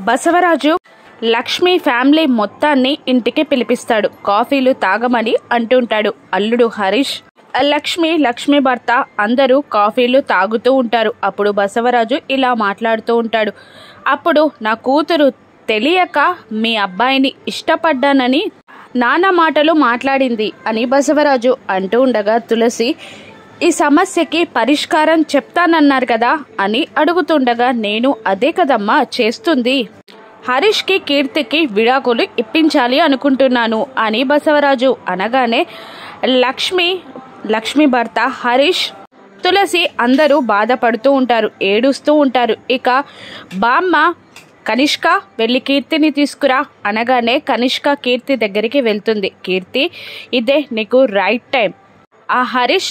Basavaraju Lakshmi family మొత్తాన్ని ఇంటికి పిలిపిస్తాడు. కాఫీలు తాగమని అంటుంటాడు. అల్లుడు హరీష్, లక్ష్మి భర్త అందరూ కాఫీలు తాగుతూ ఉంటారు. అప్పుడు బసవరాజు ఇలా మాట్లాడుతూ ఉంటాడు. అప్పుడు నా కూతురు తెలియక మీ అబ్బాయిని ఇష్టపడ్డానని నానా మాటలు మాట్లాడింది అని బసవరాజు అంటూ ఉండగా తులసి ఈ సమస్యకి పరిష్కారం చెప్తానన్నారు కదా అని అడుగుతుండగా నేను అదే కదమ్మా చేస్తుంది. హరీష్కి కీర్తికి విడాకులు ఇప్పించాలి అనుకుంటున్నాను అని బసవరాజు అనగానే లక్ష్మి భర్త హరీష్, తులసి అందరూ బాధపడుతూ ఉంటారు, ఏడుస్తూ ఉంటారు. ఇక బామ్మ కనిష్క వెళ్ళి కీర్తిని తీసుకురా అనగానే కనిష్క కీర్తి దగ్గరికి వెళ్తుంది. కీర్తి, ఇదే నీకు రైట్ టైం. ఆ హరీష్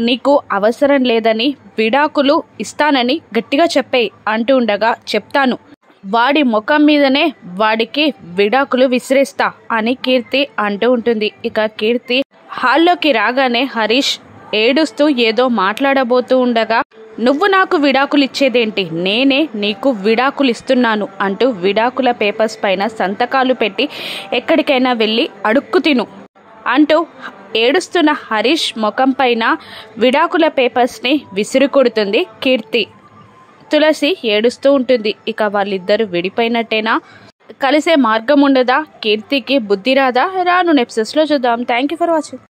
నీకు అవసరం లేదని విడాకులు ఇస్తానని గట్టిగా చెప్పేయి అంటూ ఉండగా చెప్తాను, వాడి ముఖం మీదనే వాడికి విడాకులు విసిరేస్తా అని కీర్తి అంటూ ఉంటుంది. ఇక కీర్తి హాల్లోకి రాగానే హరీష్ ఏడుస్తూ ఏదో మాట్లాడబోతూ ఉండగా నువ్వు నాకు విడాకులు ఇచ్చేదేంటి, నేనే నీకు విడాకులు ఇస్తున్నాను అంటూ విడాకుల పేపర్స్ పైన సంతకాలు పెట్టి ఎక్కడికైనా వెళ్ళి అడుక్కు తిను అంటూ ఏడుస్తున్న హరీష్ ముఖం పైన విడాకుల పేపర్స్ని విసిరికొడుతుంది కీర్తి. తులసి ఏడుస్తూ ఉంటుంది. ఇక వాళ్ళిద్దరూ విడిపోయినట్టేనా? కలిసే మార్గం ఉండదా? కీర్తికి బుద్ధి రాదా? రాను ఎపిసోడ్స్లో చూద్దాం. Thank you for watching.